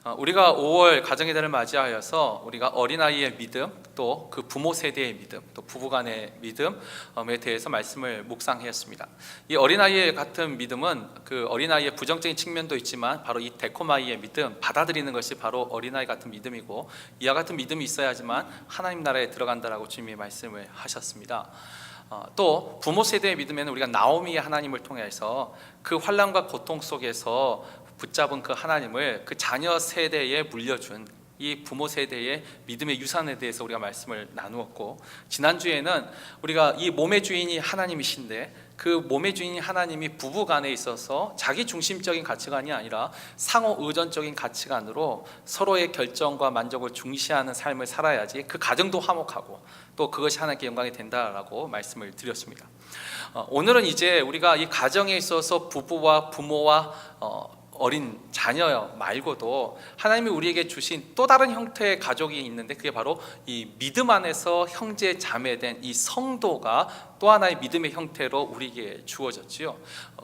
우리가 5월 가정의 달을 맞이하여서 우리가 어린아이의 믿음, 또 그 부모 세대의 믿음, 또 부부간의 믿음에 대해서 말씀을 묵상하였습니다. 이 어린아이의 같은 믿음은 그 어린아이의 부정적인 측면도 있지만 바로 이 데코마이의 믿음, 받아들이는 것이 바로 어린아이 같은 믿음이고, 이와 같은 믿음이 있어야지만 하나님 나라에 들어간다라고 주님이 말씀을 하셨습니다. 또 부모 세대의 믿음에는 우리가 나오미의 하나님을 통해서 그 환난과 고통 속에서 붙잡은 그 하나님을 그 자녀 세대에 물려준 이 부모 세대의 믿음의 유산에 대해서 우리가 말씀을 나누었고, 지난주에는 우리가 이 몸의 주인이 하나님이신데 그 몸의 주인이 하나님이 부부 간에 있어서 자기 중심적인 가치관이 아니라 상호 의존적인 가치관으로 서로의 결정과 만족을 중시하는 삶을 살아야지 그 가정도 화목하고 또 그것이 하나님께 영광이 된다라고 말씀을 드렸습니다. 오늘은 이제 우리가 이 가정에 있어서 부부와 부모와 어린 자녀 말고도 하나님이 우리에게 주신 또 다른 형태의 가족이 있는데, 그게 바로 이 믿음 안에서 형제 자매된 이 성도가 또 하나의 믿음의 형태로 우리에게 주어졌지요.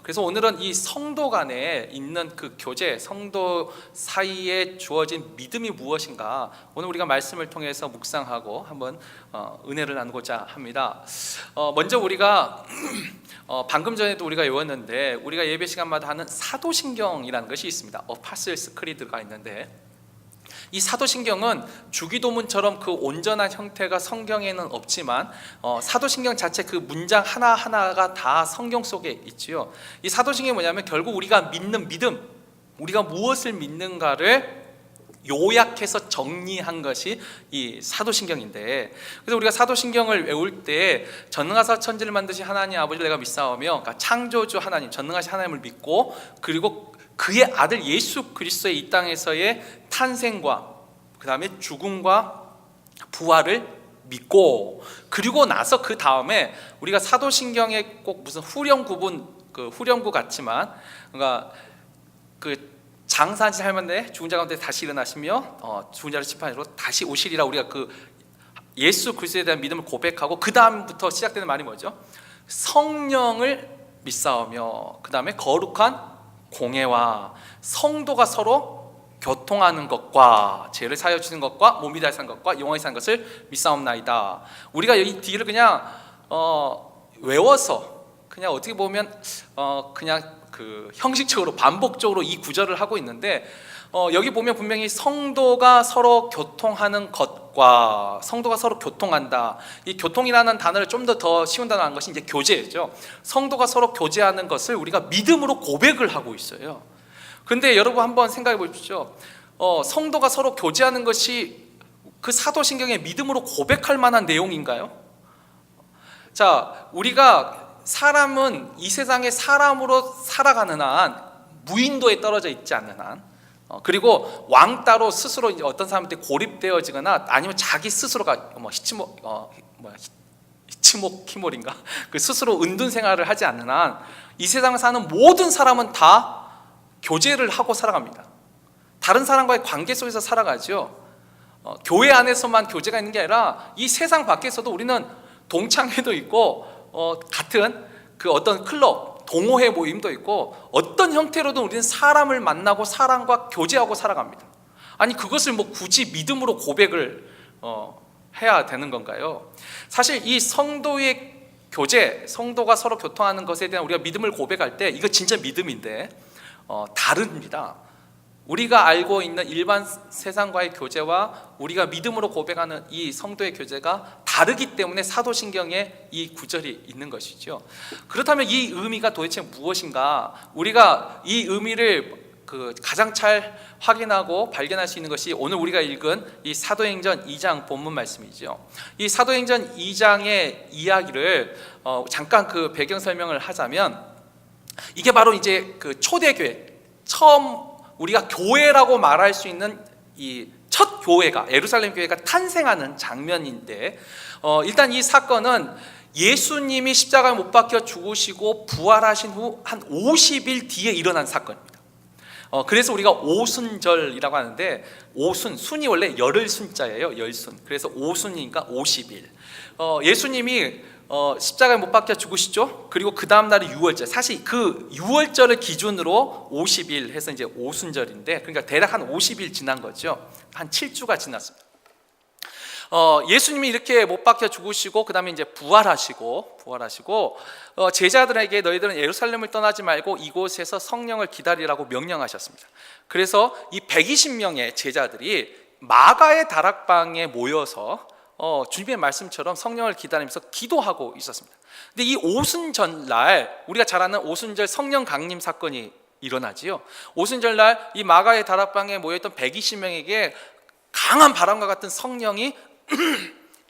그래서 오늘은 이 성도 간에 있는 그 교제, 성도 사이에 주어진 믿음이 무엇인가, 오늘 우리가 말씀을 통해서 묵상하고 한번 은혜를 나누고자 합니다. 먼저 우리가 방금 전에도 우리가 외웠는데, 우리가 예배 시간마다 하는 사도신경이라는 것이 있습니다. 어파슬스 크리드가 있는데, 이 사도신경은 주기도문처럼 그 온전한 형태가 성경에는 없지만 사도신경 자체 그 문장 하나하나가 다 성경 속에 있지요. 이 사도신경이 뭐냐면 결국 우리가 믿는 믿음, 우리가 무엇을 믿는가를 요약해서 정리한 것이 이 사도신경인데, 그래서 우리가 사도신경을 외울 때 전능하사 천지를 만드신 하나님 아버지를 내가 믿사오며, 그러니까 창조주 하나님, 전능하신 하나님을 믿고, 그리고 그의 아들 예수 그리스도의 이 땅에서의 탄생과 그 다음에 죽음과 부활을 믿고, 그리고 나서 그 다음에 우리가 사도신경에 꼭 무슨 후렴구분, 그 후렴구 같지만, 그러니까 그 장사하신 할머니 죽은 자 가운데 다시 일어나시며 죽은 자를 심판으로 다시 오시리라, 우리가 그 예수 그리스도에 대한 믿음을 고백하고 그 다음부터 시작되는 말이 뭐죠? 성령을 믿사오며, 그 다음에 거룩한 공예와 성도가 서로 교통하는 것과 죄를 사하여 주는 것과 몸이 다시 산 것과 영원히 산 것을 믿사옵나이다. 우리가 이 뒤를 그냥 외워서 그냥 어떻게 보면 그냥 그 형식적으로 반복적으로 이 구절을 하고 있는데, 여기 보면 분명히 성도가 서로 교통하는 것과 성도가 서로 교통한다. 이 교통이라는 단어를 좀 더 쉬운 단어로 한 것이 이제 교제죠. 성도가 서로 교제하는 것을 우리가 믿음으로 고백을 하고 있어요. 그런데 여러분 한번 생각해 보십시오. 성도가 서로 교제하는 것이 그 사도신경의 믿음으로 고백할 만한 내용인가요? 자, 우리가 사람은 이 세상에 사람으로 살아가는 한, 무인도에 떨어져 있지 않는 한, 그리고 왕따로 스스로 이제 어떤 사람들이 고립되어지거나 아니면 자기 스스로가 히치모키몰인가 그 스스로 은둔 생활을 하지 않는 한, 이 세상에 사는 모든 사람은 다 교제를 하고 살아갑니다. 다른 사람과의 관계 속에서 살아가죠. 교회 안에서만 교제가 있는 게 아니라 이 세상 밖에서도 우리는 동창회도 있고 같은 그 어떤 클럽, 동호회 모임도 있고, 어떤 형태로든 우리는 사람을 만나고 사람과 교제하고 살아갑니다. 아니 그것을 뭐 굳이 믿음으로 고백을 해야 되는 건가요? 사실 이 성도의 교제, 성도가 서로 교통하는 것에 대한 우리가 믿음을 고백할 때 이거 진짜 믿음인데 다릅니다. 우리가 알고 있는 일반 세상과의 교제와 우리가 믿음으로 고백하는 이 성도의 교제가 다르기 때문에 사도신경에 이 구절이 있는 것이죠. 그렇다면 이 의미가 도대체 무엇인가? 우리가 이 의미를 가장 잘 확인하고 발견할 수 있는 것이 오늘 우리가 읽은 이 사도행전 2장 본문 말씀이죠. 이 사도행전 2장의 이야기를 잠깐 그 배경 설명을 하자면, 이게 바로 이제 그 초대교회, 처음 우리가 교회라고 말할 수 있는 이 첫 교회가, 예루살렘 교회가 탄생하는 장면인데, 일단 이 사건은 예수님이 십자가에 못 박혀 죽으시고 부활하신 후 한 50일 뒤에 일어난 사건입니다. 그래서 우리가 오순절이라고 하는데, 오순, 순이 원래 열을 순자예요. 열순. 그래서 오순이니까 50일. 예수님이 십자가에 못 박혀 죽으시죠. 그리고 그 다음 날이 유월절. 사실 그 유월절을 기준으로 50일 해서 이제 오순절인데, 그러니까 대략 한 50일 지난 거죠. 한 7주가 지났습니다. 예수님이 이렇게 못 박혀 죽으시고 그 다음에 이제 부활하시고 제자들에게 너희들은 예루살렘을 떠나지 말고 이곳에서 성령을 기다리라고 명령하셨습니다. 그래서 이 120명의 제자들이 마가의 다락방에 모여서 주님의 말씀처럼 성령을 기다리면서 기도하고 있었습니다. 근데 이 오순절날, 우리가 잘 아는 오순절 성령 강림 사건이 일어나지요. 오순절날 이 마가의 다락방에 모여있던 120명에게 강한 바람과 같은 성령이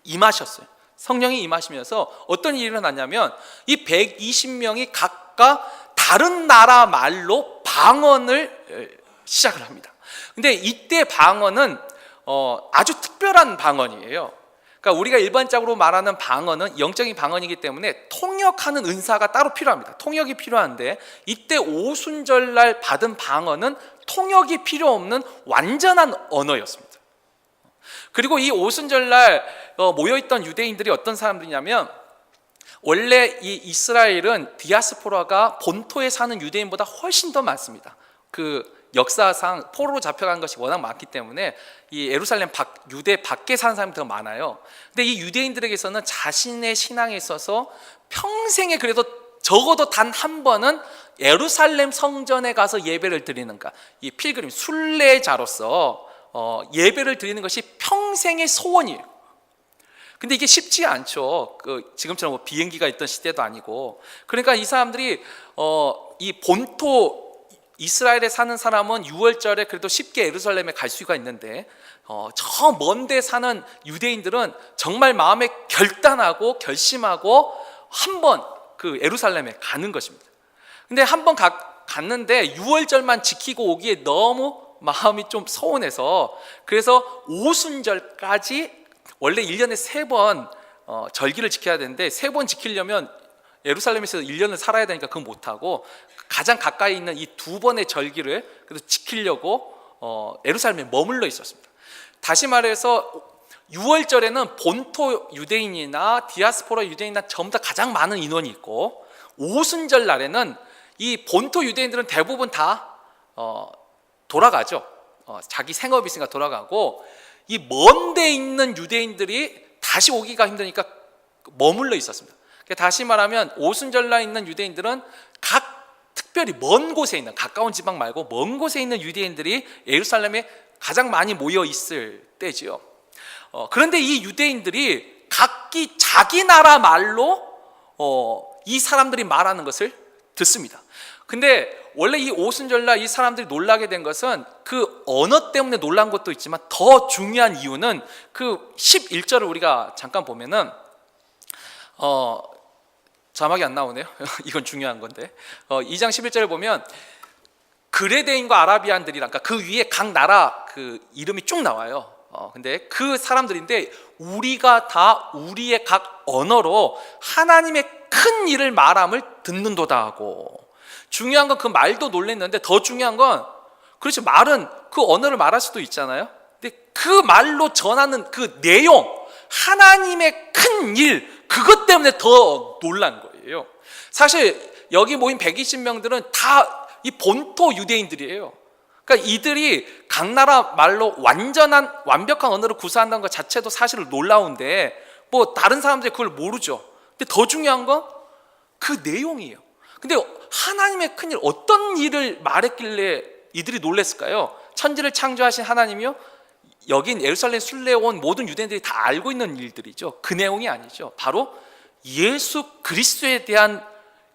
임하셨어요. 성령이 임하시면서 어떤 일이 일어났냐면 이 120명이 각각 다른 나라 말로 방언을 시작을 합니다. 근데 이때 방언은 아주 특별한 방언이에요. 그러니까 우리가 일반적으로 말하는 방언은 영적인 방언이기 때문에 통역하는 은사가 따로 필요합니다. 통역이 필요한데 이때 오순절날 받은 방언은 통역이 필요 없는 완전한 언어였습니다. 그리고 이 오순절날 모여있던 유대인들이 어떤 사람들이냐면, 원래 이 이스라엘은 디아스포라가 본토에 사는 유대인보다 훨씬 더 많습니다. 그 역사상 포로로 잡혀간 것이 워낙 많기 때문에 이 예루살렘 유대 밖에 사는 사람이 더 많아요. 근데 이 유대인들에게서는 자신의 신앙에 있어서 평생에 그래도 적어도 단 한 번은 예루살렘 성전에 가서 예배를 드리는가, 이 필그림 순례자로서 예배를 드리는 것이 평생의 소원이에요. 근데 이게 쉽지 않죠. 지금처럼 뭐 비행기가 있던 시대도 아니고. 그러니까 이 사람들이 이 본토 이스라엘에 사는 사람은 6월절에 그래도 쉽게 예루살렘에 갈 수가 있는데, 저 먼데 사는 유대인들은 정말 마음에 결단하고 결심하고 한번 그 예루살렘에 가는 것입니다. 근데 한번 갔는데 6월절만 지키고 오기에 너무 마음이 좀 서운해서, 그래서 오순절까지 원래 1년에 3번 절기를 지켜야 되는데 3번 지키려면 예루살렘에서 1년을 살아야 되니까 그건 못하고 가장 가까이 있는 이 2번의 절기를 그래도 지키려고 예루살렘에 머물러 있었습니다. 다시 말해서 6월절에는 본토 유대인이나 디아스포라 유대인이나 전부 다 가장 많은 인원이 있고, 오순절 날에는 이 본토 유대인들은 대부분 다 돌아가죠. 자기 생업이 있으니까 돌아가고, 이 먼데 있는 유대인들이 다시 오기가 힘드니까 머물러 있었습니다. 다시 말하면 오순절날 있는 유대인들은 특별히 먼 곳에 있는, 가까운 지방 말고 먼 곳에 있는 유대인들이 예루살렘에 가장 많이 모여 있을 때지요. 그런데 이 유대인들이 각기 자기 나라 말로 이 사람들이 말하는 것을 듣습니다. 근데 원래 이 오순절날 이 사람들이 놀라게 된 것은 그 언어 때문에 놀란 것도 있지만 더 중요한 이유는 그 11절을 우리가 잠깐 보면은 자막이 안 나오네요. 이건 중요한 건데 2장 11절을 보면 그레데인과 아라비안들이랑, 그러니까 그 위에 각 나라 그 이름이 쭉 나와요. 근데 그 사람들인데 우리가 다 우리의 각 언어로 하나님의 큰 일을 말함을 듣는도다 하고, 중요한 건 그 말도 놀랐는데 더 중요한 건, 그렇죠, 말은 그 언어를 말할 수도 있잖아요. 근데 그 말로 전하는 그 내용, 하나님의 큰 일, 그것 때문에 더 놀란 거예요. 사실 여기 모인 120명들은 다 이 본토 유대인들이에요. 그러니까 이들이 각 나라 말로 완벽한 언어를 구사한다는 것 자체도 사실 놀라운데, 뭐 다른 사람들이 그걸 모르죠. 근데 더 중요한 건 그 내용이에요. 근데 하나님의 큰일, 어떤 일을 말했길래 이들이 놀랐을까요? 천지를 창조하신 하나님이요, 여긴 예루살렘 순례 온 모든 유대인들이 다 알고 있는 일들이죠. 그 내용이 아니죠. 바로 예수 그리스도에 대한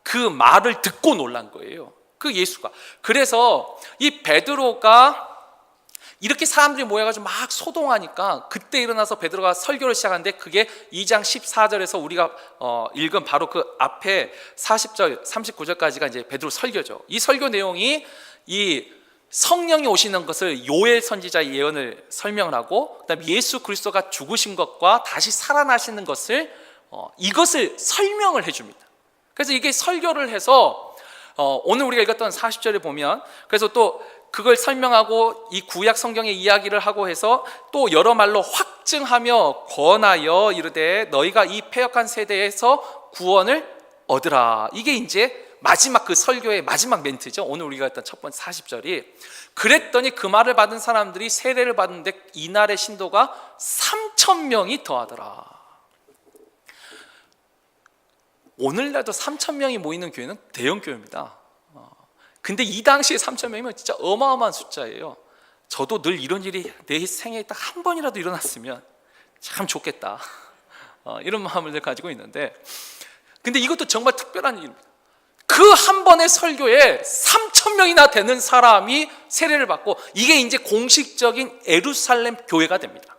그 말을 듣고 놀란 거예요. 그 예수가. 그래서 이 베드로가 이렇게 사람들이 모여가지고 막 소동하니까 그때 일어나서 베드로가 설교를 시작하는데, 그게 2장 14절에서 우리가 읽은 바로 그 앞에 40절 39절까지가 이제 베드로 설교죠. 이 설교 내용이 이 성령이 오시는 것을 요엘 선지자의 예언을 설명을 하고, 그다음에 예수 그리스도가 죽으신 것과 다시 살아나시는 것을 이것을 설명을 해줍니다. 그래서 이게 설교를 해서 오늘 우리가 읽었던 40절에 보면, 그래서 또 그걸 설명하고 이 구약 성경의 이야기를 하고 해서 또 여러 말로 확증하며 권하여 이르되 너희가 이 패역한 세대에서 구원을 얻으라. 이게 이제 마지막 그 설교의 마지막 멘트죠. 오늘 우리가 했던 첫 번째 40절이 그랬더니 그 말을 받은 사람들이 세례를 받는데 이날의 신도가 3,000명이 더하더라. 오늘날도 3,000명이 모이는 교회는 대형 교회입니다. 근데 이 당시에 3,000명이면 진짜 어마어마한 숫자예요. 저도 늘 이런 일이 내 생애에 딱 한 번이라도 일어났으면 참 좋겠다, 이런 마음을 늘 가지고 있는데, 근데 이것도 정말 특별한 일입니다. 그 한 번의 설교에 3,000명이나 되는 사람이 세례를 받고, 이게 이제 공식적인 예루살렘 교회가 됩니다.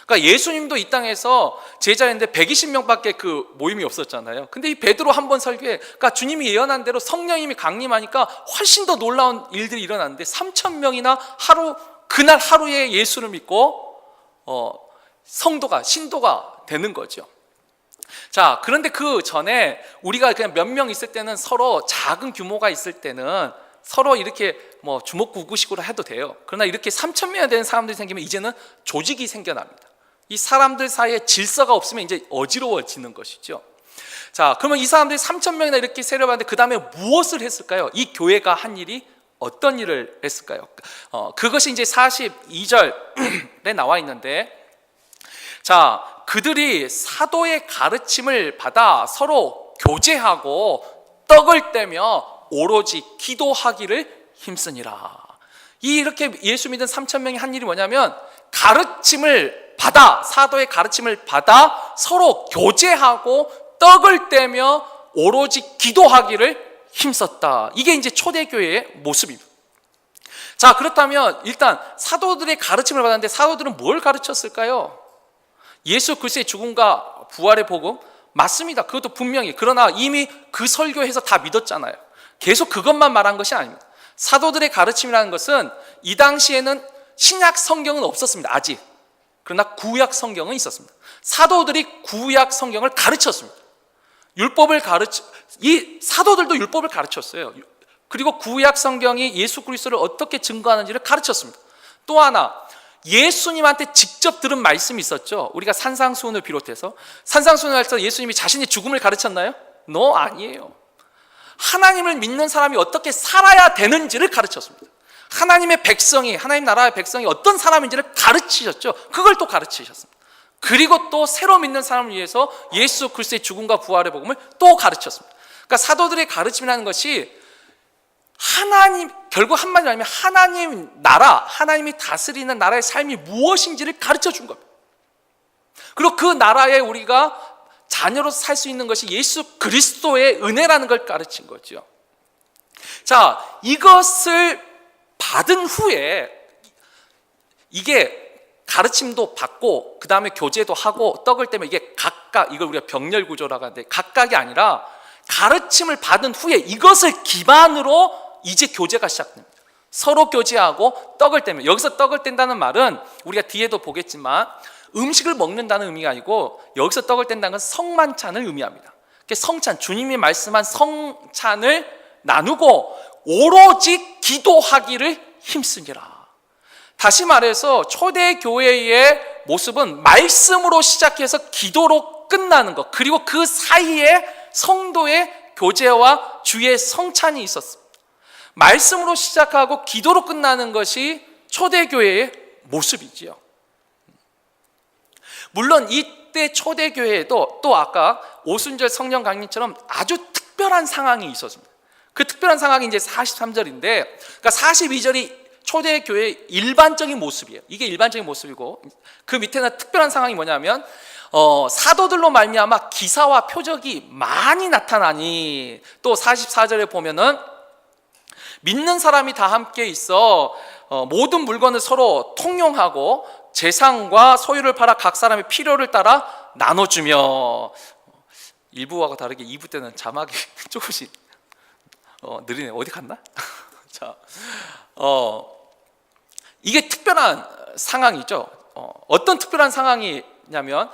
그러니까 예수님도 이 땅에서 제자였는데 120명밖에 그 모임이 없었잖아요. 근데 이 베드로 한 번 설교에, 그러니까 주님이 예언한 대로 성령님이 강림하니까 훨씬 더 놀라운 일들이 일어났는데 3,000명이나 그날 하루에 예수를 믿고 신도가 되는 거죠. 자, 그런데 그 전에 우리가 그냥 몇 명 있을 때는, 서로 작은 규모가 있을 때는 서로 이렇게 뭐 주먹구구식으로 해도 돼요. 그러나 이렇게 3,000명이 되는 사람들이 생기면 이제는 조직이 생겨납니다. 이 사람들 사이에 질서가 없으면 이제 어지러워지는 것이죠. 자, 그러면 이 사람들이 3,000명이나 이렇게 세례를 받는데 그 다음에 무엇을 했을까요? 이 교회가 한 일이 어떤 일을 했을까요? 그것이 이제 42절에 나와 있는데, 자, 그들이 사도의 가르침을 받아 서로 교제하고 떡을 떼며 오로지 기도하기를 힘쓰니라. 이렇게 예수 믿은 3,000명이 한 일이 뭐냐면, 사도의 가르침을 받아 서로 교제하고 떡을 떼며 오로지 기도하기를 힘썼다. 이게 이제 초대교회의 모습입니다. 자, 그렇다면 일단 사도들의 가르침을 받았는데 사도들은 뭘 가르쳤을까요? 예수 그리스도의 죽음과 부활의 복음 맞습니다. 그것도 분명히. 그러나 이미 그 설교에서 다 믿었잖아요. 계속 그것만 말한 것이 아닙니다. 사도들의 가르침이라는 것은 이 당시에는 신약 성경은 없었습니다. 아직. 그러나 구약 성경은 있었습니다. 사도들이 구약 성경을 가르쳤습니다. 이 사도들도 율법을 가르쳤어요. 그리고 구약 성경이 예수 그리스도를 어떻게 증거하는지를 가르쳤습니다. 또 하나, 예수님한테 직접 들은 말씀이 있었죠. 우리가 산상수훈을 비롯해서, 산상수훈에서 예수님이 자신의 죽음을 가르쳤나요? 아니에요. 하나님을 믿는 사람이 어떻게 살아야 되는지를 가르쳤습니다. 하나님의 백성이, 하나님 나라의 백성이 어떤 사람인지를 가르치셨죠. 그걸 또 가르치셨습니다. 그리고 또 새로 믿는 사람을 위해서 예수 그리스도의 죽음과 부활의 복음을 또 가르쳤습니다. 그러니까 사도들의 가르침이라는 것이 결국 한마디로 하면 하나님 나라, 하나님이 다스리는 나라의 삶이 무엇인지를 가르쳐 준 겁니다. 그리고 그 나라에 우리가 자녀로서 살 수 있는 것이 예수 그리스도의 은혜라는 걸 가르친 거죠. 자, 이것을 받은 후에, 이게 가르침도 받고 그 다음에 교제도 하고 떡을 떼면, 이게 각각, 이걸 우리가 병렬 구조라고 하는데, 각각이 아니라 가르침을 받은 후에 이것을 기반으로 이제 교제가 시작됩니다. 서로 교제하고 떡을 떼면, 여기서 떡을 뗀다는 말은 우리가 뒤에도 보겠지만 음식을 먹는다는 의미가 아니고, 여기서 떡을 뗀다는 건 성만찬을 의미합니다. 성찬, 주님이 말씀한 성찬을 나누고 오로지 기도하기를 힘쓰니라. 다시 말해서 초대교회의 모습은 말씀으로 시작해서 기도로 끝나는 것, 그리고 그 사이에 성도의 교제와 주의 성찬이 있었습니다. 말씀으로 시작하고 기도로 끝나는 것이 초대교회의 모습이지요. 물론 이때 초대교회에도 또 아까 오순절 성령 강림처럼 아주 특별한 상황이 있었습니다. 그 특별한 상황이 이제 43절인데, 그러니까 42절이 초대교회의 일반적인 모습이에요. 이게 일반적인 모습이고, 그 밑에는 특별한 상황이 뭐냐면, 사도들로 말미암아 기사와 표적이 많이 나타나니, 또 44절에 보면은 믿는 사람이 다 함께 있어 모든 물건을 서로 통용하고 재산과 소유를 팔아 각 사람의 필요를 따라 나눠주며. 1부하고 다르게 2부 때는 자막이 조금씩 느리네. 어디 갔나? 자, 이게 특별한 상황이죠. 어떤 특별한 상황이냐면,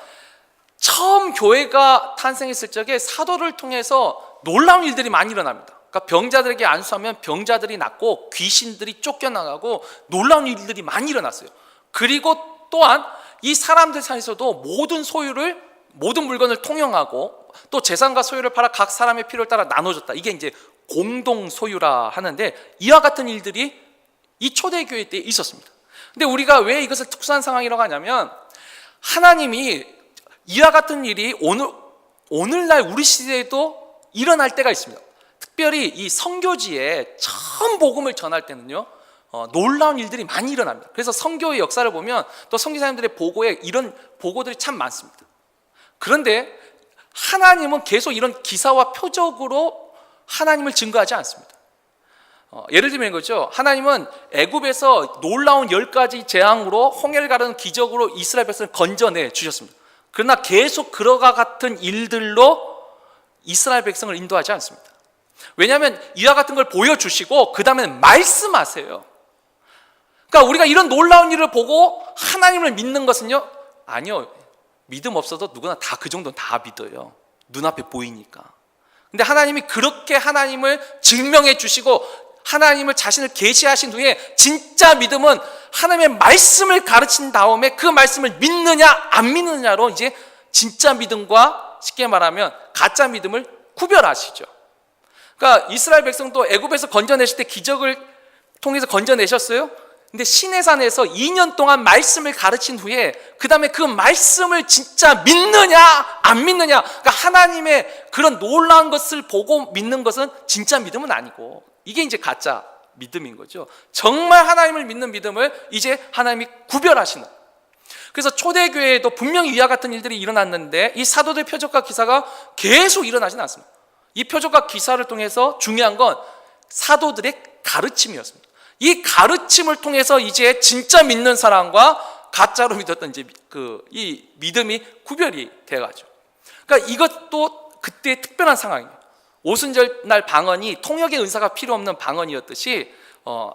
처음 교회가 탄생했을 적에 사도를 통해서 놀라운 일들이 많이 일어납니다. 그러니까 병자들에게 안수하면 병자들이 낫고 귀신들이 쫓겨나가고 놀라운 일들이 많이 일어났어요. 그리고 또한 이 사람들 사이에서도 모든 물건을 통용하고 또 재산과 소유를 팔아 각 사람의 필요를 따라 나눠줬다. 이게 이제 공동 소유라 하는데 이와 같은 일들이 이 초대교회 때 있었습니다. 근데 우리가 왜 이것을 특수한 상황이라고 하냐면 하나님이 이와 같은 일이 오늘날 우리 시대에도 일어날 때가 있습니다. 특별히 이 선교지에 처음 복음을 전할 때는요, 놀라운 일들이 많이 일어납니다. 그래서 선교의 역사를 보면 또 선교사님들의 보고에 이런 보고들이 참 많습니다. 그런데 하나님은 계속 이런 기사와 표적으로 하나님을 증거하지 않습니다. 예를 들면 이거죠. 하나님은 애굽에서 놀라운 10가지 재앙으로 홍해를 가르는 기적으로 이스라엘 백성을 건져내 주셨습니다. 그러나 계속 그러가 같은 일들로 이스라엘 백성을 인도하지 않습니다. 왜냐하면 이와 같은 걸 보여주시고 그 다음에 말씀하세요. 그러니까 우리가 이런 놀라운 일을 보고 하나님을 믿는 것은요, 아니요, 믿음 없어도 누구나 다 그 정도는 다 믿어요. 눈앞에 보이니까. 근데 하나님이 그렇게 하나님을 증명해 주시고 하나님을 자신을 계시하신 후에 진짜 믿음은 하나님의 말씀을 가르친 다음에 그 말씀을 믿느냐 안 믿느냐로 이제 진짜 믿음과 쉽게 말하면 가짜 믿음을 구별하시죠. 그러니까 이스라엘 백성도 애굽에서 건져내실 때 기적을 통해서 건져내셨어요. 근데 시내산에서 2년 동안 말씀을 가르친 후에 그 다음에 그 말씀을 진짜 믿느냐 안 믿느냐, 그러니까 하나님의 그런 놀라운 것을 보고 믿는 것은 진짜 믿음은 아니고 이게 이제 가짜 믿음인 거죠. 정말 하나님을 믿는 믿음을 이제 하나님이 구별하시는. 그래서 초대교회에도 분명히 이와 같은 일들이 일어났는데 이 사도들의 표적과 기사가 계속 일어나지는 않습니다. 이 표적과 기사를 통해서 중요한 건 사도들의 가르침이었습니다. 이 가르침을 통해서 이제 진짜 믿는 사람과 가짜로 믿었던 이제 이 믿음이 구별이 돼가죠. 그러니까 이것도 그때의 특별한 상황이에요. 오순절날 방언이 통역의 은사가 필요 없는 방언이었듯이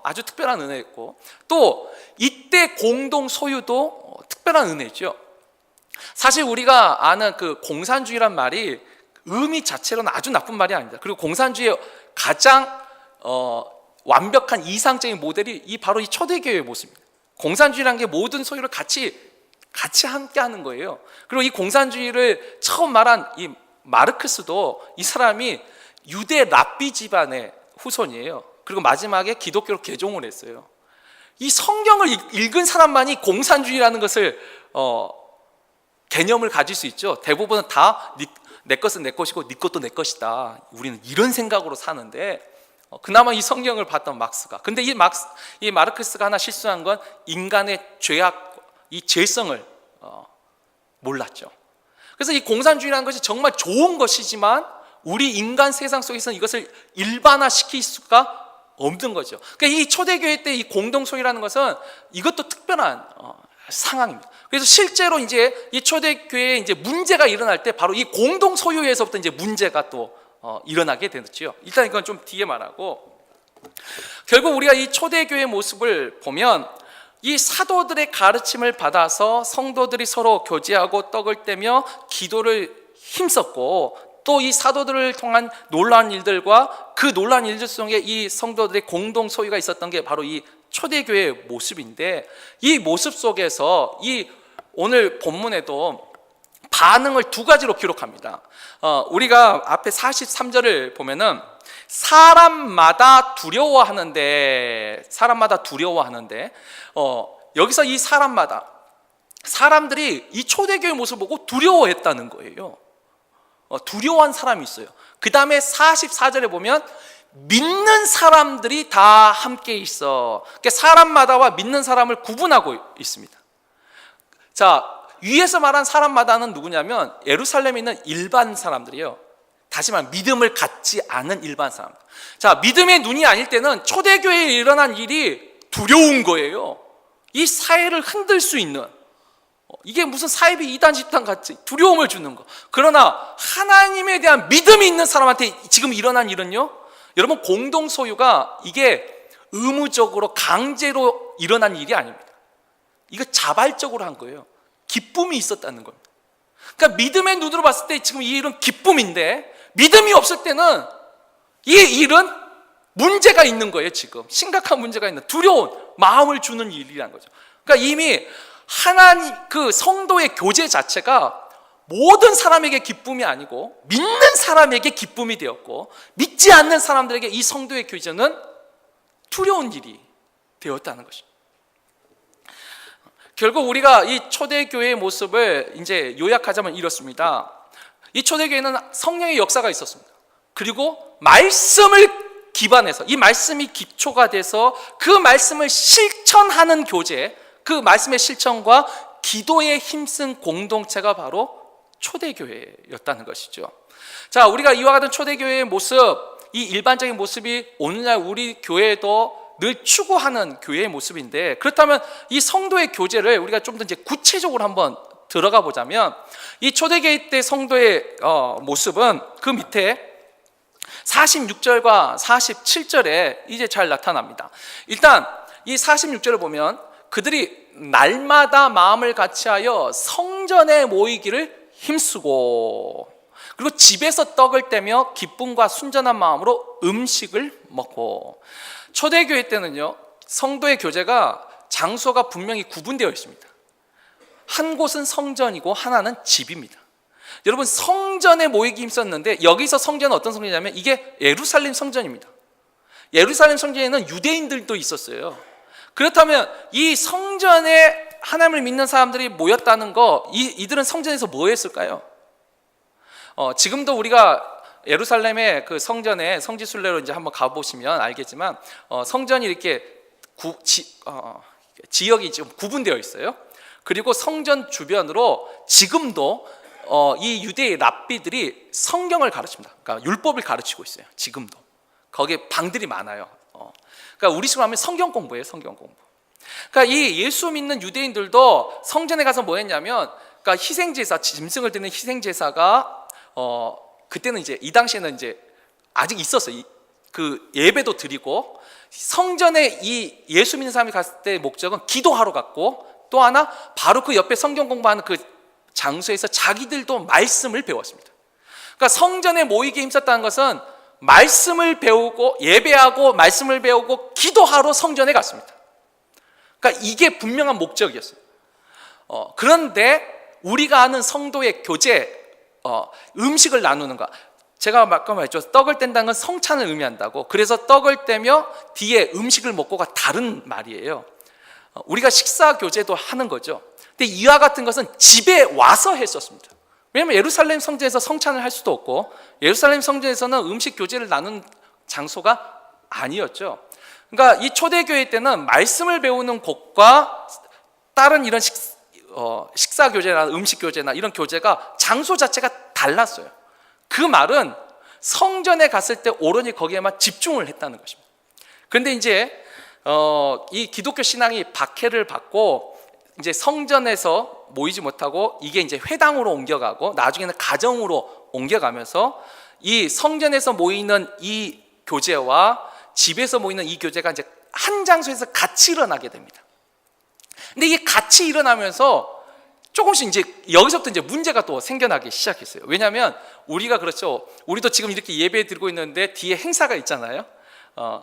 아주 특별한 은혜였고, 또 이때 공동 소유도 특별한 은혜죠. 사실 우리가 아는 그 공산주의란 말이 의미 자체로는 아주 나쁜 말이 아닙니다. 그리고 공산주의의 가장 완벽한 이상적인 모델이 바로 이 초대교회의 모습입니다. 공산주의라는 게 모든 소유를 같이 함께 하는 거예요. 그리고 이 공산주의를 처음 말한 이 마르크스도 이 사람이 유대 랍비 집안의 후손이에요. 그리고 마지막에 기독교로 개종을 했어요. 이 성경을 읽은 사람만이 공산주의라는 것을 개념을 가질 수 있죠. 대부분은 다 내 것은 내 것이고 네 것도 내 것이다. 우리는 이런 생각으로 사는데 그나마 이 성경을 봤던 막스가, 근데 이 마르크스가 하나 실수한 건 인간의 죄악, 이 죄성을 몰랐죠. 그래서 이 공산주의라는 것이 정말 좋은 것이지만 우리 인간 세상 속에서는 이것을 일반화시킬 수가 없는 거죠. 그러니까 이 초대교회 때 이 공동소유라는 것은 이것도 특별한 상황입니다. 그래서 실제로 이제 이 초대교회에 이제 문제가 일어날 때 바로 이 공동소유에서부터 이제 문제가 또 일어나게 되죠. 일단 이건 좀 뒤에 말하고, 결국 우리가 이 초대교회의 모습을 보면 이 사도들의 가르침을 받아서 성도들이 서로 교제하고 떡을 떼며 기도를 힘썼고, 또 이 사도들을 통한 놀라운 일들과 그 놀라운 일들 속에 이 성도들의 공동 소유가 있었던 게 바로 이 초대교회의 모습인데, 이 모습 속에서 이 오늘 본문에도 반응을 두 가지로 기록합니다. 우리가 앞에 43절을 보면은 사람마다 두려워하는데 여기서 이 사람들이 이 초대교회 모습을 보고 두려워했다는 거예요. 두려워한 사람이 있어요. 그 다음에 44절에 보면 믿는 사람들이 다 함께 있어. 그러니까 사람마다와 믿는 사람을 구분하고 있습니다. 자, 위에서 말한 사람마다는 누구냐면 예루살렘에 있는 일반 사람들이에요. 다시 말하면 믿음을 갖지 않은 일반 사람들. 자, 믿음의 눈이 아닐 때는 초대교회에 일어난 일이 두려운 거예요. 이 사회를 흔들 수 있는, 이게 무슨 사이비 이단 집단 같이 두려움을 주는 거. 그러나 하나님에 대한 믿음이 있는 사람한테 지금 일어난 일은요, 여러분, 공동 소유가 이게 의무적으로 강제로 일어난 일이 아닙니다. 이거 자발적으로 한 거예요. 기쁨이 있었다는 겁니다. 그러니까 믿음의 눈으로 봤을 때 지금 이 일은 기쁨인데, 믿음이 없을 때는 이 일은 문제가 있는 거예요. 지금 심각한 문제가 있는, 두려운 마음을 주는 일이라는 거죠. 그러니까 이미 하나님, 그 성도의 교제 자체가 모든 사람에게 기쁨이 아니고 믿는 사람에게 기쁨이 되었고, 믿지 않는 사람들에게 이 성도의 교제는 두려운 일이 되었다는 것입니다. 결국 우리가 이 초대교회의 모습을 이제 요약하자면 이렇습니다. 이 초대교회는 성령의 역사가 있었습니다. 그리고 말씀을 기반해서, 이 말씀이 기초가 돼서 그 말씀을 실천하는 교제, 그 말씀의 실천과 기도에 힘쓴 공동체가 바로 초대교회였다는 것이죠. 자, 우리가 이와 같은 초대교회의 모습, 이 일반적인 모습이 오늘날 우리 교회에도 늘 추구하는 교회의 모습인데, 그렇다면 이 성도의 교제를 우리가 좀 더 이제 구체적으로 한번 들어가 보자면, 이 초대교회 때 성도의 모습은 그 밑에 46절과 47절에 이제 잘 나타납니다. 일단 이 46절을 보면 그들이 날마다 마음을 같이하여 성전에 모이기를 힘쓰고, 그리고 집에서 떡을 떼며 기쁨과 순전한 마음으로 음식을 먹고. 초대교회 때는요, 성도의 교제가 장소가 분명히 구분되어 있습니다. 한 곳은 성전이고 하나는 집입니다. 여러분, 성전에 모이기 힘썼는데, 여기서 성전은 어떤 성전이냐면 이게 예루살렘 성전입니다. 예루살렘 성전에는 유대인들도 있었어요. 그렇다면 이 성전에 하나님을 믿는 사람들이 모였다는 거, 이들은 성전에서 뭐 했을까요? 지금도 우리가 예루살렘의 그 성전에 성지순례로 이제 한번 가보시면 알겠지만, 성전이 이렇게 지역이 좀 구분되어 있어요. 그리고 성전 주변으로 지금도 이 유대의 랍비들이 성경을 가르칩니다. 그러니까 율법을 가르치고 있어요. 지금도 거기에 방들이 많아요. 그러니까 우리식으로 하면 성경 공부예요. 성경 공부. 그러니까 이 예수 믿는 유대인들도 성전에 가서 뭐 했냐면, 그러니까 희생제사, 짐승을 드는 희생제사가 그때는 이제 이 당시에는 이제 아직 있었어요. 그 예배도 드리고, 성전에 이 예수 믿는 사람이 갔을 때 목적은 기도하러 갔고, 또 하나 바로 그 옆에 성경 공부하는 그 장소에서 자기들도 말씀을 배웠습니다. 그러니까 성전에 모이게 힘썼다는 것은 말씀을 배우고, 예배하고, 말씀을 배우고, 기도하러 성전에 갔습니다. 그러니까 이게 분명한 목적이었어요. 그런데 우리가 아는 성도의 교제, 음식을 나누는 것, 제가 아까 말했죠. 떡을 뗀다는 건 성찬을 의미한다고. 그래서 떡을 떼며 뒤에 음식을 먹고가 다른 말이에요. 우리가 식사 교제도 하는 거죠. 근데 이와 같은 것은 집에 와서 했었습니다. 왜냐하면 예루살렘 성전에서 성찬을 할 수도 없고, 예루살렘 성전에서는 음식 교제를 나눈 장소가 아니었죠. 그러니까 이 초대교회 때는 말씀을 배우는 곳과 다른 이런 식사 교제나 음식 교제나 이런 교제가 장소 자체가 달랐어요. 그 말은 성전에 갔을 때 오로지 거기에만 집중을 했다는 것입니다. 그런데 이제 이 기독교 신앙이 박해를 받고 이제 성전에서 모이지 못하고 이게 이제 회당으로 옮겨가고 나중에는 가정으로 옮겨가면서 이 성전에서 모이는 이 교제와 집에서 모이는 이 교제가 이제 한 장소에서 같이 일어나게 됩니다. 근데 이게 같이 일어나면서 조금씩 이제 여기서부터 이제 문제가 또 생겨나기 시작했어요. 왜냐하면 우리가 그렇죠. 우리도 지금 이렇게 예배 드리고 있는데 뒤에 행사가 있잖아요.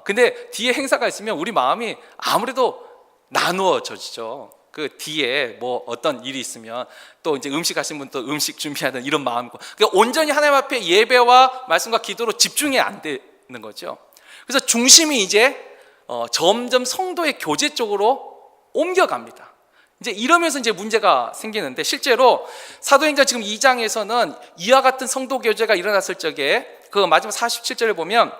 근데 뒤에 행사가 있으면 우리 마음이 아무래도 나누어지죠. 그 뒤에 뭐 어떤 일이 있으면 또 이제 음식 하신 분 또 음식 준비하는 이런 마음고, 그러니까 온전히 하나님 앞에 예배와 말씀과 기도로 집중이 안 되는 거죠. 그래서 중심이 이제 점점 성도의 교제 쪽으로 옮겨갑니다. 이제 이러면서 이제 문제가 생기는데, 실제로 사도행전 지금 2장에서는 이와 같은 성도 교제가 일어났을 적에 그 마지막 47절에 보면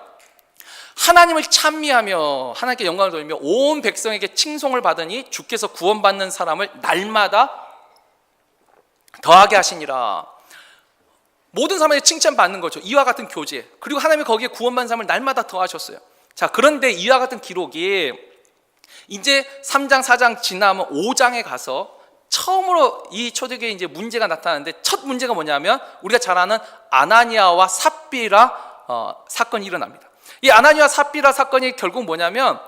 하나님을 찬미하며 하나님께 영광을 돌리며 온 백성에게 칭송을 받으니 주께서 구원받는 사람을 날마다 더하게 하시니라. 모든 사람에게 칭찬받는 거죠. 이와 같은 교제. 그리고 하나님이 거기에 구원받는 사람을 날마다 더하셨어요. 자, 그런데 이와 같은 기록이 이제 3장 4장 지나면 5장에 가서 처음으로 이 초대교회에 이제 문제가 나타나는데, 첫 문제가 뭐냐면 우리가 잘 아는 아나니아와 삽비라 사건이 일어납니다. 이 아나니아와 삽비라 사건이 결국 뭐냐면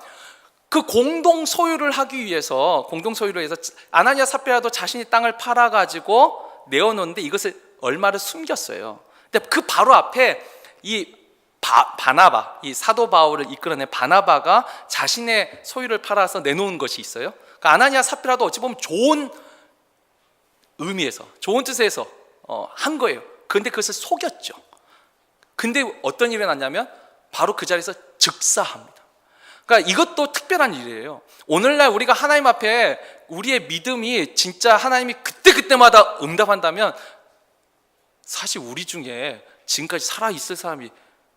그 공동 소유를 하기 위해서, 공동 소유를 해서 아나니아 삽비라도 자신이 땅을 팔아 가지고 내어놓는데 이것을 얼마를 숨겼어요. 근데 그 바로 앞에 이 바나바, 이 사도 바울을 이끌어낸 바나바가 자신의 소유를 팔아서 내놓은 것이 있어요. 그러니까 아나니아 삽비라도 어찌 보면 좋은 의미에서, 좋은 뜻에서 한 거예요. 그런데 그것을 속였죠. 근데 어떤 일이 났냐면 바로 그 자리에서 즉사합니다. 그러니까 이것도 특별한 일이에요. 오늘날 우리가 하나님 앞에 우리의 믿음이 진짜 하나님이 그때그때마다 응답한다면 사실 우리 중에 지금까지 살아있을 사람이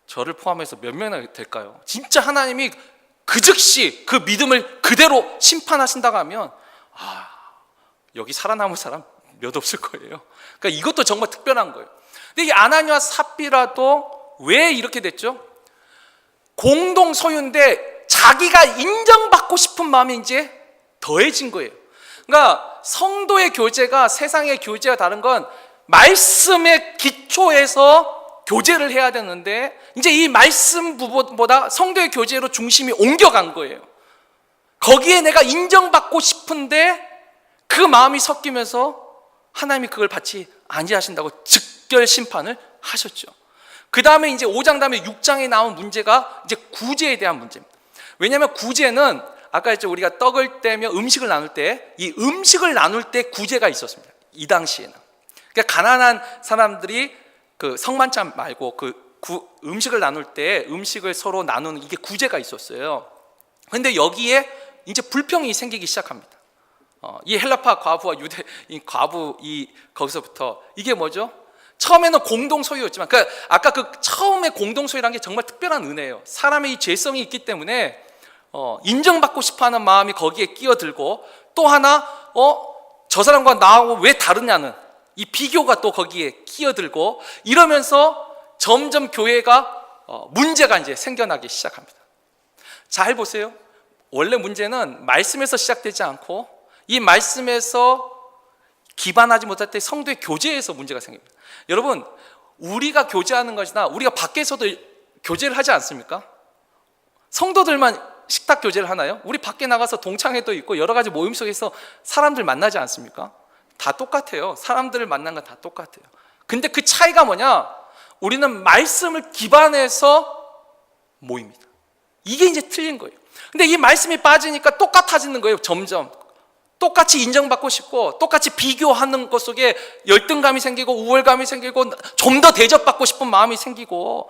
저를 포함해서 몇 명이나 될까요? 진짜 하나님이 그 즉시 그 믿음을 그대로 심판하신다고 하면 여기 살아남을 사람 몇 없을 거예요. 그러니까 이것도 정말 특별한 거예요. 근데 이 아나니와 삽비라도 왜 이렇게 됐죠? 공동 소유인데 자기가 인정받고 싶은 마음이 이제 더해진 거예요. 그러니까 성도의 교제가 세상의 교제와 다른 건 말씀의 기초에서 교제를 해야 되는데 이제 이 말씀 부분보다 성도의 교제로 중심이 옮겨간 거예요. 거기에 내가 인정받고 싶은데 그 마음이 섞이면서 하나님이 그걸 받지 아니하신다고 즉결 심판을 하셨죠. 그 다음에 이제 5장 다음에 6장에 나온 문제가 이제 구제에 대한 문제입니다. 왜냐하면 구제는 아까 했죠, 우리가 떡을 떼며 음식을 나눌 때 이 음식을 나눌 때 구제가 있었습니다. 이 당시에는. 그러니까 가난한 사람들이 그 성만찬 말고 음식을 나눌 때 음식을 서로 나누는 이게 구제가 있었어요. 그런데 여기에 이제 불평이 생기기 시작합니다. 이 헬라파 과부와 유대인 과부 거기서부터 이게 뭐죠? 처음에는 공동 소유였지만 아까 그 처음에 공동 소유라는 게 정말 특별한 은혜예요. 사람의 이 죄성이 있기 때문에 인정받고 싶어하는 마음이 거기에 끼어들고 또 하나 저 사람과 나하고 왜 다르냐는 이 비교가 또 거기에 끼어들고 이러면서 점점 교회가 문제가 이제 생겨나기 시작합니다. 잘 보세요. 원래 문제는 말씀에서 시작되지 않고 이 말씀에서 기반하지 못할 때 성도의 교제에서 문제가 생깁니다. 여러분, 우리가 교제하는 것이나 우리가 밖에서도 교제를 하지 않습니까? 성도들만 식탁 교제를 하나요? 우리 밖에 나가서 동창회도 있고 여러 가지 모임 속에서 사람들 만나지 않습니까? 다 똑같아요. 사람들을 만난 건 다 똑같아요. 근데 그 차이가 뭐냐? 우리는 말씀을 기반해서 모입니다. 이게 이제 틀린 거예요. 근데 이 말씀이 빠지니까 똑같아지는 거예요. 점점 똑같이 인정받고 싶고 똑같이 비교하는 것 속에 열등감이 생기고 우월감이 생기고 좀 더 대접받고 싶은 마음이 생기고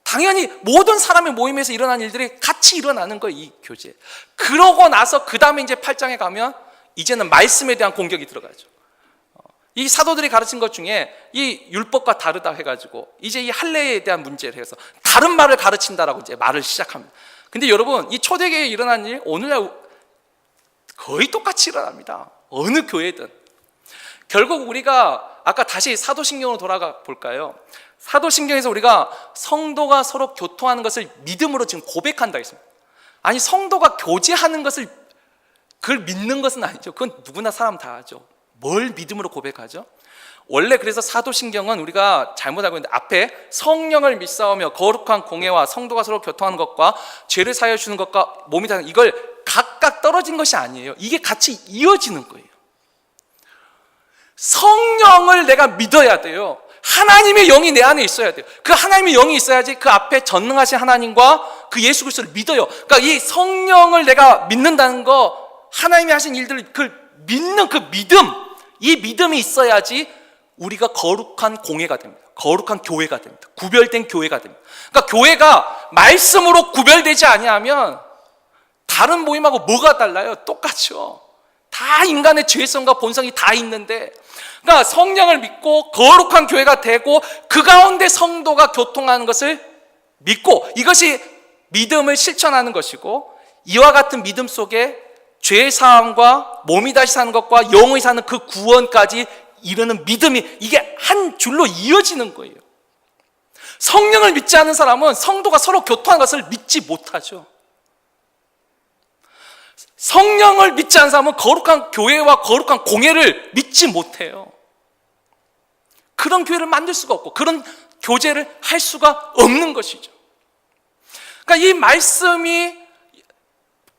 당연히 모든 사람의 모임에서 일어난 일들이 같이 일어나는 거예요. 이 교제. 그러고 나서 그 다음에 이제 8장에 가면 이제는 말씀에 대한 공격이 들어가죠. 이 사도들이 가르친 것 중에 이 율법과 다르다 해가지고 이제 이 할례에 대한 문제를 해서 다른 말을 가르친다라고 이제 말을 시작합니다. 근데 여러분, 이 초대교회에 일어난 일 오늘날 거의 똑같이 일어납니다. 어느 교회든. 결국 우리가 아까 다시 사도신경으로 돌아가 볼까요? 사도신경에서 우리가 성도가 서로 교통하는 것을 믿음으로 지금 고백한다 했습니다. 아니, 성도가 교제하는 것을 그걸 믿는 것은 아니죠. 그건 누구나 사람 다 하죠. 뭘 믿음으로 고백하죠? 원래 그래서 사도신경은 우리가 잘못 알고 있는데 앞에 성령을 믿사오며 거룩한 공예와 성도가 서로 교통하는 것과 죄를 사하여 주는 것과 몸이 다른 이걸 각각 떨어진 것이 아니에요. 이게 같이 이어지는 거예요. 성령을 내가 믿어야 돼요. 하나님의 영이 내 안에 있어야 돼요. 그 하나님의 영이 있어야지 그 앞에 전능하신 하나님과 그 예수 그리스도를 믿어요. 그러니까 이 성령을 내가 믿는다는 거, 하나님이 하신 일들을 믿는 그 믿음, 이 믿음이 있어야지 우리가 거룩한 공예가 됩니다. 거룩한 교회가 됩니다. 구별된 교회가 됩니다. 그러니까 교회가 말씀으로 구별되지 아니하면 다른 모임하고 뭐가 달라요? 똑같죠. 다 인간의 죄성과 본성이 다 있는데, 그러니까 성령을 믿고 거룩한 교회가 되고 그 가운데 성도가 교통하는 것을 믿고 이것이 믿음을 실천하는 것이고, 이와 같은 믿음 속에 죄 사함과 몸이 다시 사는 것과 영의 사는 그 구원까지 이르는 믿음이 이게 한 줄로 이어지는 거예요. 성령을 믿지 않는 사람은 성도가 서로 교통하는 것을 믿지 못하죠. 성령을 믿지 않는 사람은 거룩한 교회와 거룩한 공예를 믿지 못해요. 그런 교회를 만들 수가 없고 그런 교제를 할 수가 없는 것이죠. 그러니까 이 말씀이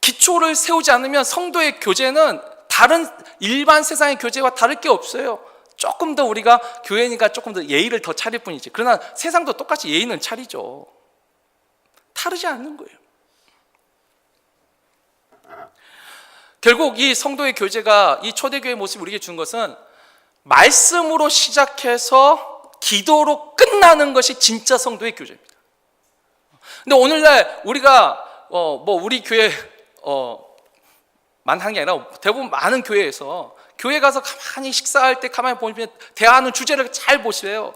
기초를 세우지 않으면 성도의 교제는 다른 일반 세상의 교제와 다를 게 없어요. 조금 더 우리가 교회니까 조금 더 예의를 더 차릴 뿐이지. 그러나 세상도 똑같이 예의는 차리죠. 다르지 않는 거예요. 결국 이 성도의 교제가 이 초대교회의 모습을 우리에게 준 것은 말씀으로 시작해서 기도로 끝나는 것이 진짜 성도의 교제입니다. 근데 오늘날 우리가 우리 교회 만 하는 게 아니라 대부분 많은 교회에서 교회 가서 가만히 식사할 때 가만히 보면 대화하는 주제를 잘 보세요.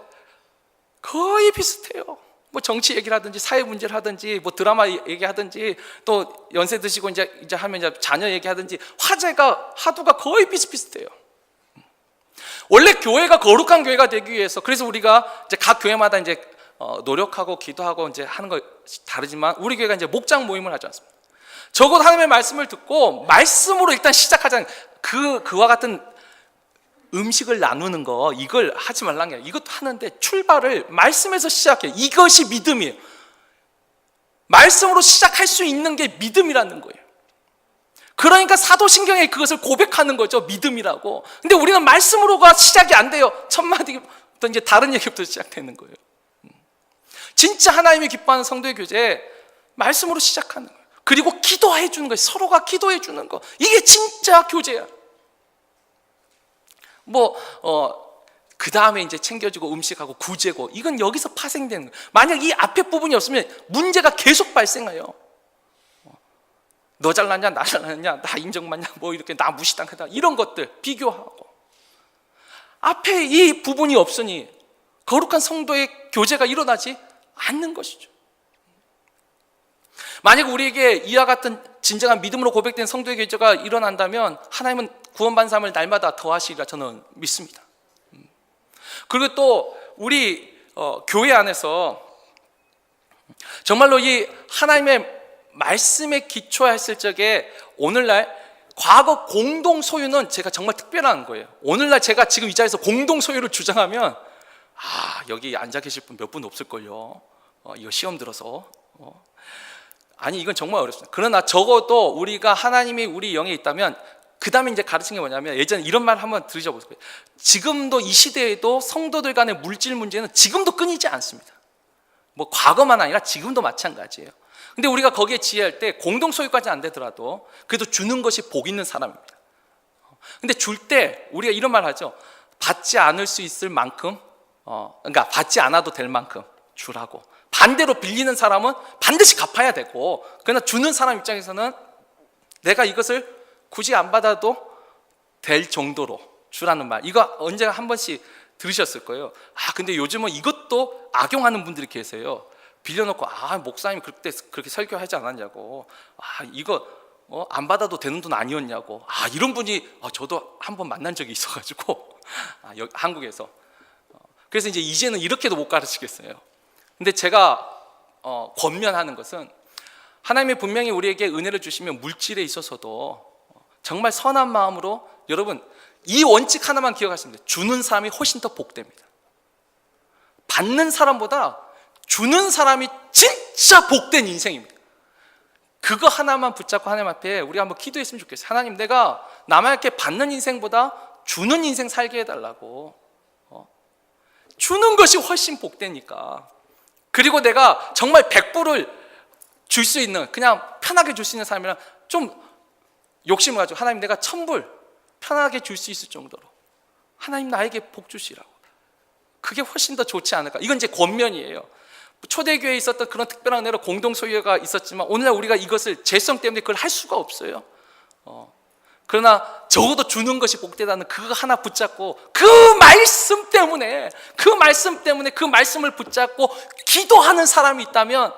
거의 비슷해요. 뭐 정치 얘기를 하든지 사회 문제를 하든지 뭐 드라마 얘기하든지 또 연세 드시고 이제 하면 이제 자녀 얘기하든지 화제가 하두가 거의 비슷비슷해요. 원래 교회가 거룩한 교회가 되기 위해서 그래서 우리가 이제 각 교회마다 이제 노력하고 기도하고 이제 하는 거 다르지만 우리 교회가 이제 목장 모임을 하지 않습니까? 적어도 하나님의 말씀을 듣고 말씀으로 일단 시작하자는 그와 같은 음식을 나누는 거 이걸 하지 말라는 게 아니라 이것도 하는데 출발을 말씀에서 시작해요. 이것이 믿음이에요. 말씀으로 시작할 수 있는 게 믿음이라는 거예요. 그러니까 사도신경에 그것을 고백하는 거죠. 믿음이라고. 근데 우리는 말씀으로가 시작이 안 돼요. 첫 마디부터 이제 다른 얘기부터 시작되는 거예요. 진짜 하나님이 기뻐하는 성도의 교제 말씀으로 시작하는 거예요. 그리고 기도해 주는 거예요. 서로가 기도해 주는 거. 이게 진짜 교제야. 그 다음에 이제 챙겨주고 음식하고 구제고 이건 여기서 파생되는 거예요. 만약 이 앞에 부분이 없으면 문제가 계속 발생해요. 너 잘났냐 나 잘났냐 나 인정받냐 뭐 이렇게 나 무시당하다 이런 것들 비교하고 앞에 이 부분이 없으니 거룩한 성도의 교제가 일어나지 않는 것이죠. 만약 우리에게 이와 같은 진정한 믿음으로 고백된 성도의 교제가 일어난다면 하나님은 구원받은 사람을 날마다 더하시리라 저는 믿습니다. 그리고 또 우리 교회 안에서 정말로 이 하나님의 말씀에 기초했을 적에 오늘날 과거 공동 소유는 제가 정말 특별한 거예요. 오늘날 제가 지금 이 자리에서 공동 소유를 주장하면 여기 앉아 계실 분 몇 분 없을걸요. 이거 시험 들어서 아니 이건 정말 어렵습니다. 그러나 적어도 우리가 하나님이 우리 영에 있다면 그 다음에 이제 가르친 게 뭐냐면 예전에 이런 말 한번 들으셔보세요. 지금도 이 시대에도 성도들 간의 물질 문제는 지금도 끊이지 않습니다. 뭐 과거만 아니라 지금도 마찬가지예요. 근데 우리가 거기에 지혜할 때 공동 소유까지 안 되더라도 그래도 주는 것이 복 있는 사람입니다. 근데 줄 때 우리가 이런 말 하죠. 받지 않을 수 있을 만큼 그러니까 받지 않아도 될 만큼 주라고. 반대로 빌리는 사람은 반드시 갚아야 되고 그러나 주는 사람 입장에서는 내가 이것을 굳이 안 받아도 될 정도로 주라는 말 이거 언제가 한 번씩 들으셨을 거예요. 근데 요즘은 이것도 악용하는 분들이 계세요. 빌려놓고 목사님이 그렇게 설교하지 않았냐고 이거 안 받아도 되는 돈 아니었냐고 이런 분이 저도 한 번 만난 적이 있어가지고 한국에서 그래서 이제는 이렇게도 못 가르치겠어요. 근데 제가 권면하는 것은 하나님이 분명히 우리에게 은혜를 주시면 물질에 있어서도 정말 선한 마음으로 여러분 이 원칙 하나만 기억하시면 돼요. 주는 사람이 훨씬 더 복됩니다. 받는 사람보다 주는 사람이 진짜 복된 인생입니다. 그거 하나만 붙잡고 하나님 앞에 우리 한번 기도했으면 좋겠어요. 하나님 내가 남에게 받는 인생보다 주는 인생 살게 해달라고. 주는 것이 훨씬 복되니까. 그리고 내가 정말 100불을 줄 수 있는 그냥 편하게 줄 수 있는 사람이랑 좀 욕심을 가지고 하나님 내가 1000불 편하게 줄 수 있을 정도로 하나님 나에게 복 주시라고. 그게 훨씬 더 좋지 않을까. 이건 이제 권면이에요. 초대교회에 있었던 그런 특별한 은혜로 공동 소유가 있었지만 오늘날 우리가 이것을 죄성 때문에 그걸 할 수가 없어요. 그러나 적어도 주는 것이 복되다는 그거 하나 붙잡고 그 말씀 때문에 그 말씀을 붙잡고 기도하는 사람이 있다면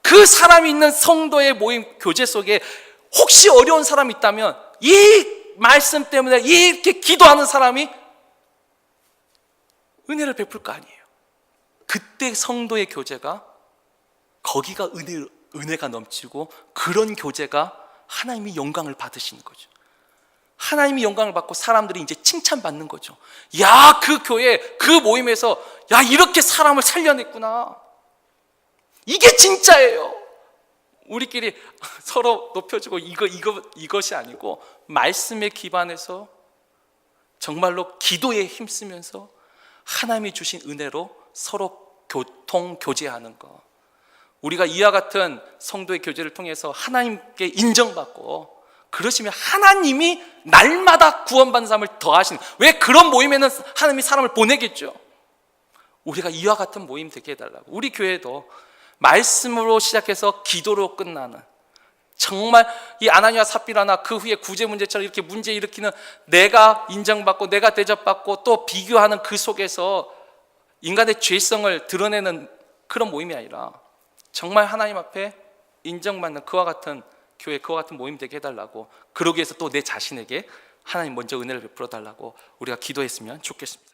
그 사람이 있는 성도의 모임 교제 속에 혹시 어려운 사람이 있다면 이 말씀 때문에 이렇게 기도하는 사람이 은혜를 베풀 거 아니에요. 그때 성도의 교제가 거기가 은혜가 넘치고 그런 교제가 하나님이 영광을 받으시는 거죠. 하나님이 영광을 받고 사람들이 이제 칭찬받는 거죠. 야, 그 교회, 그 모임에서 야, 이렇게 사람을 살려냈구나. 이게 진짜예요. 우리끼리 서로 높여주고 이것이 아니고 말씀에 기반해서 정말로 기도에 힘쓰면서 하나님이 주신 은혜로 서로 교제하는 것. 우리가 이와 같은 성도의 교제를 통해서 하나님께 인정받고 그러시면 하나님이 날마다 구원받는 사람을 더하시는, 왜 그런 모임에는 하나님이 사람을 보내겠죠. 우리가 이와 같은 모임 되게 해달라고. 우리 교회도 말씀으로 시작해서 기도로 끝나는, 정말 이 아나니와 삽비라나 그 후에 구제 문제처럼 이렇게 문제 일으키는, 내가 인정받고 내가 대접받고 또 비교하는 그 속에서 인간의 죄성을 드러내는 그런 모임이 아니라 정말 하나님 앞에 인정받는 그와 같은 교회, 그와 같은 모임 되게 해달라고, 그러기 위해서 또 내 자신에게 하나님 먼저 은혜를 베풀어 달라고 우리가 기도했으면 좋겠습니다.